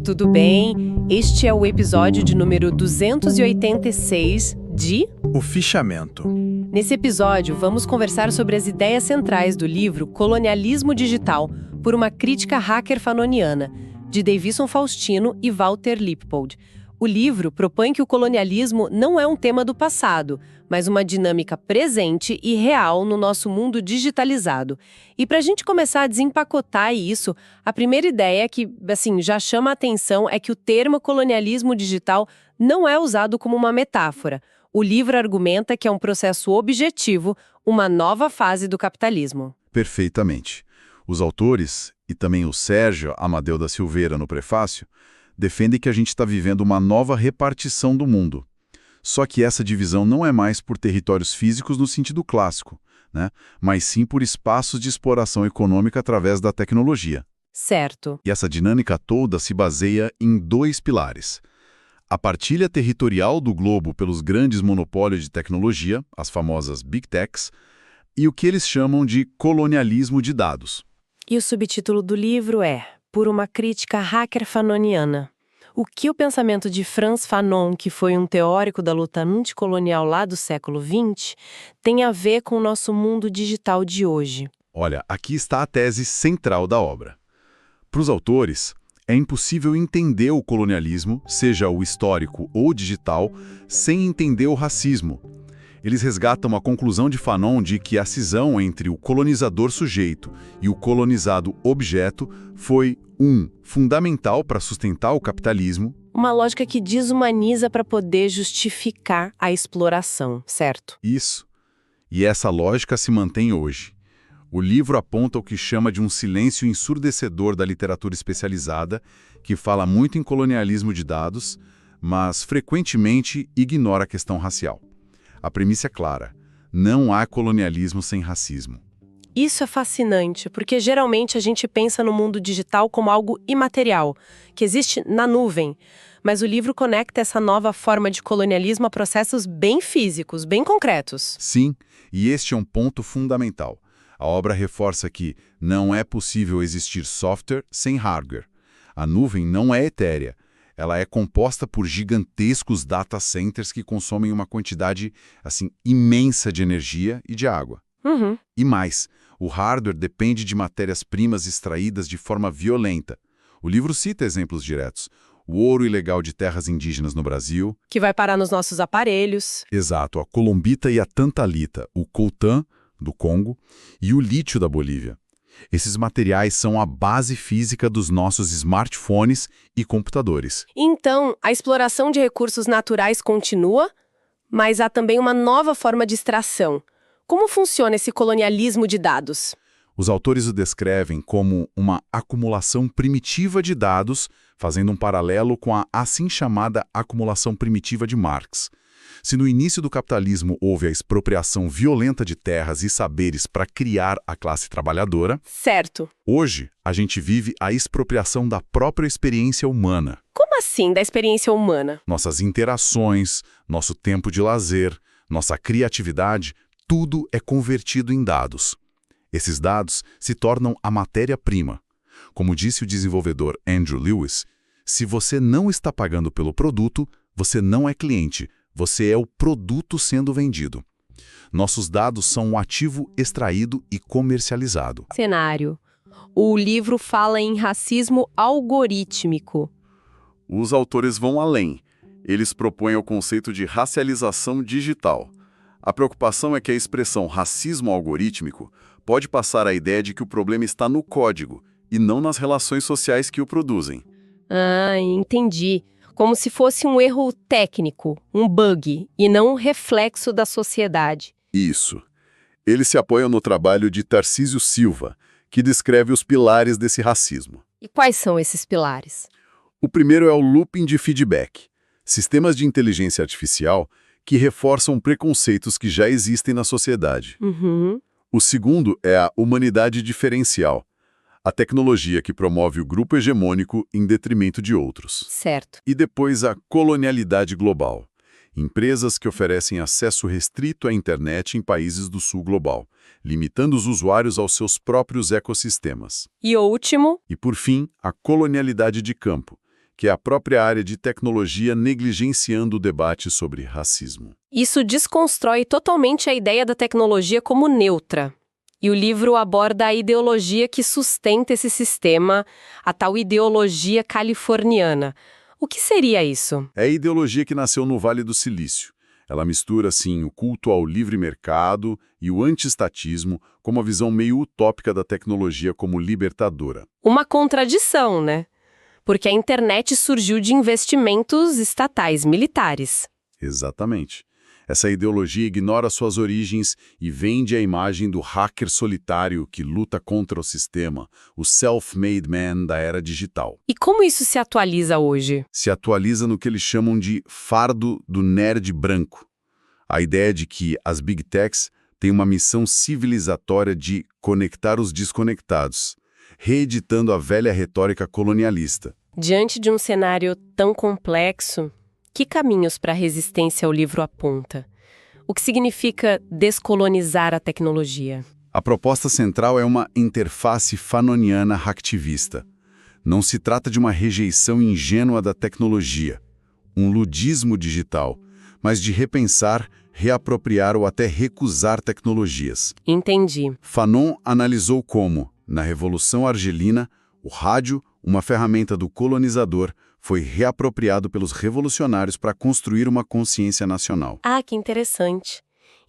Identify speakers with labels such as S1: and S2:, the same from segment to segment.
S1: tudo bem? Este é o episódio de número 286 de
S2: O Fichamento.
S1: Nesse episódio, vamos conversar sobre as ideias centrais do livro Colonialismo Digital, por uma crítica hacker fanoniana, de Davisson Faustino e Walter Lippold. O livro propõe que o colonialismo não é um tema do passado, mas uma dinâmica presente e real no nosso mundo digitalizado. E para a gente começar a desempacotar isso, a primeira ideia que, já chama a atenção é que o termo colonialismo digital não é usado como uma metáfora. O livro argumenta que é um processo objetivo, uma nova fase do capitalismo.
S3: Perfeitamente. Os autores, e também o Sérgio Amadeu da Silveira no prefácio, defendem que a gente está vivendo uma nova repartição do mundo. Só que essa divisão não é mais por territórios físicos no sentido clássico, né? Mas sim por espaços de exploração econômica através da tecnologia.
S1: Certo.
S3: E essa dinâmica toda se baseia em dois pilares. A partilha territorial do globo pelos grandes monopólios de tecnologia, as famosas Big Techs, e o que eles chamam de colonialismo de dados.
S1: E o subtítulo do livro é Por uma crítica hacker fanoniana. O que o pensamento de Frantz Fanon, que foi um teórico da luta anticolonial lá do século XX, tem a ver com o nosso mundo digital de hoje?
S3: Olha, aqui está a tese central da obra. Para os autores, é impossível entender o colonialismo, seja o histórico ou digital, sem entender o racismo. Eles resgatam a conclusão de Fanon de que a cisão entre o colonizador sujeito e o colonizado objeto foi, fundamental para sustentar o capitalismo.
S1: Uma lógica que desumaniza para poder justificar a exploração, certo?
S3: Isso. E essa lógica se mantém hoje. O livro aponta o que chama de um silêncio ensurdecedor da literatura especializada, que fala muito em colonialismo de dados, mas frequentemente ignora a questão racial. A premissa é clara: não há colonialismo sem racismo.
S1: Isso é fascinante, porque geralmente a gente pensa no mundo digital como algo imaterial, que existe na nuvem. Mas o livro conecta essa nova forma de colonialismo a processos bem físicos, bem concretos.
S3: Sim, e este é um ponto fundamental. A obra reforça que não é possível existir software sem hardware. A nuvem não é etérea. Ela é composta por gigantescos data centers que consomem uma quantidade, imensa de energia e de água. E mais, o hardware depende de matérias-primas extraídas de forma violenta. O livro cita exemplos diretos. O ouro ilegal de terras indígenas no Brasil.
S1: Que vai parar nos nossos aparelhos.
S3: Exato, a colombita e a tantalita, o coltan, do Congo, e o lítio da Bolívia. Esses materiais são a base física dos nossos smartphones e computadores.
S1: Então, a exploração de recursos naturais continua, mas há também uma nova forma de extração. Como funciona esse colonialismo de dados?
S3: Os autores o descrevem como uma acumulação primitiva de dados, fazendo um paralelo com a assim chamada acumulação primitiva de Marx. Se no início do capitalismo houve a expropriação violenta de terras e saberes para criar a classe trabalhadora,
S1: certo.
S3: Hoje a gente vive a expropriação da própria experiência humana.
S1: Como assim, da experiência humana?
S3: Nossas interações, nosso tempo de lazer, nossa criatividade, tudo é convertido em dados. Esses dados se tornam a matéria-prima. Como disse o desenvolvedor Andrew Lewis, se você não está pagando pelo produto, você não é cliente. Você é o produto sendo vendido. Nossos dados são um ativo extraído e comercializado.
S1: Cenário. O livro fala em racismo algorítmico.
S3: Os autores vão além. Eles propõem o conceito de racialização digital. A preocupação é que a expressão racismo algorítmico pode passar a ideia de que o problema está no código e não nas relações sociais que o produzem.
S1: Ah, entendi. Como se fosse um erro técnico, um bug, e não um reflexo da sociedade.
S3: Isso. Eles se apoiam no trabalho de Tarcísio Silva, que descreve os pilares desse racismo.
S1: E quais são esses pilares?
S3: O primeiro é o looping de feedback, sistemas de inteligência artificial que reforçam preconceitos que já existem na sociedade. O segundo é a humanidade diferencial, a tecnologia que promove o grupo hegemônico em detrimento de outros.
S1: Certo.
S3: E depois a colonialidade global. Empresas que oferecem acesso restrito à internet em países do sul global, limitando os usuários aos seus próprios ecossistemas.
S1: E o último?
S3: E por fim, a colonialidade de campo, que é a própria área de tecnologia negligenciando o debate sobre racismo.
S1: Isso desconstrói totalmente a ideia da tecnologia como neutra. E o livro aborda a ideologia que sustenta esse sistema, a tal ideologia californiana. O que seria isso?
S3: É a ideologia que nasceu no Vale do Silício. Ela mistura, assim, o culto ao livre mercado e o antiestatismo com uma visão meio utópica da tecnologia como libertadora.
S1: Uma contradição, né? Porque a internet surgiu de investimentos estatais militares.
S3: Exatamente. Essa ideologia ignora suas origens e vende a imagem do hacker solitário que luta contra o sistema, o self-made man da era digital.
S1: E como isso se atualiza hoje?
S3: Se atualiza no que eles chamam de fardo do nerd branco. A ideia de que as big techs têm uma missão civilizatória de conectar os desconectados, reeditando a velha retórica colonialista.
S1: Diante de um cenário tão complexo, que caminhos para a resistência o livro aponta? O que significa descolonizar a tecnologia?
S3: A proposta central é uma interface fanoniana hacktivista. Não se trata de uma rejeição ingênua da tecnologia, um ludismo digital, mas de repensar, reapropriar ou até recusar tecnologias.
S1: Entendi.
S3: Fanon analisou como, na Revolução Argelina, o rádio, uma ferramenta do colonizador, foi reapropriado pelos revolucionários para construir uma consciência nacional.
S1: Ah, que interessante.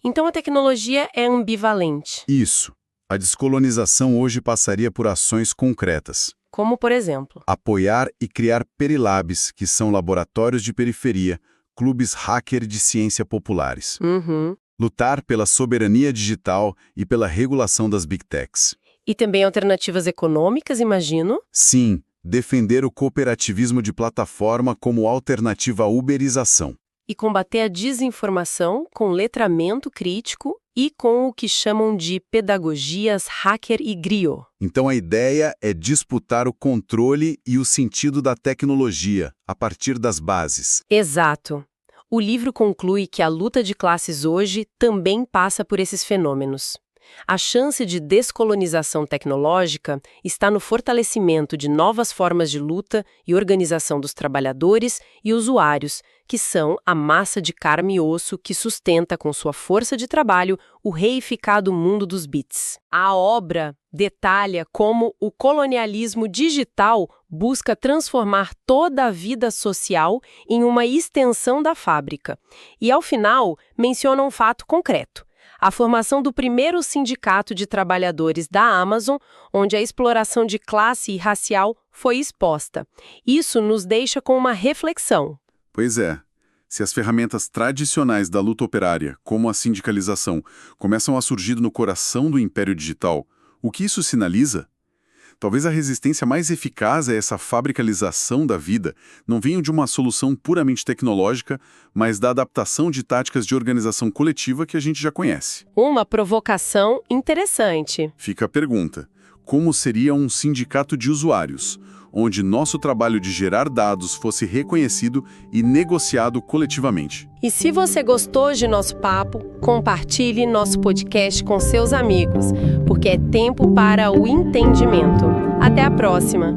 S1: Então a tecnologia é ambivalente.
S3: Isso. A descolonização hoje passaria por ações concretas.
S1: Como, por exemplo?
S3: Apoiar e criar perilabs, que são laboratórios de periferia, clubes hacker de ciência populares. Lutar pela soberania digital e pela regulação das big techs.
S1: E também alternativas econômicas, imagino?
S3: Sim. Defender o cooperativismo de plataforma como alternativa à uberização.
S1: E combater a desinformação com letramento crítico e com o que chamam de pedagogias hacker e griot.
S3: Então a ideia é disputar o controle e o sentido da tecnologia, a partir das bases.
S1: Exato. O livro conclui que a luta de classes hoje também passa por esses fenômenos. A chance de descolonização tecnológica está no fortalecimento de novas formas de luta e organização dos trabalhadores e usuários, que são a massa de carne e osso que sustenta com sua força de trabalho o reificado mundo dos bits. A obra detalha como o colonialismo digital busca transformar toda a vida social em uma extensão da fábrica. E, ao final, menciona um fato concreto: a formação do primeiro sindicato de trabalhadores da Amazon, onde a exploração de classe e racial foi exposta. Isso nos deixa com uma reflexão.
S3: Pois é. Se as ferramentas tradicionais da luta operária, como a sindicalização, começam a surgir no coração do império digital, o que isso sinaliza? Talvez a resistência mais eficaz a essa fabricalização da vida não venha de uma solução puramente tecnológica, mas da adaptação de táticas de organização coletiva que a gente já conhece.
S1: Uma provocação interessante.
S3: Fica a pergunta: como seria um sindicato de usuários, onde nosso trabalho de gerar dados fosse reconhecido e negociado coletivamente?
S1: E se você gostou de nosso papo, compartilhe nosso podcast com seus amigos, porque é tempo para o entendimento. Até a próxima!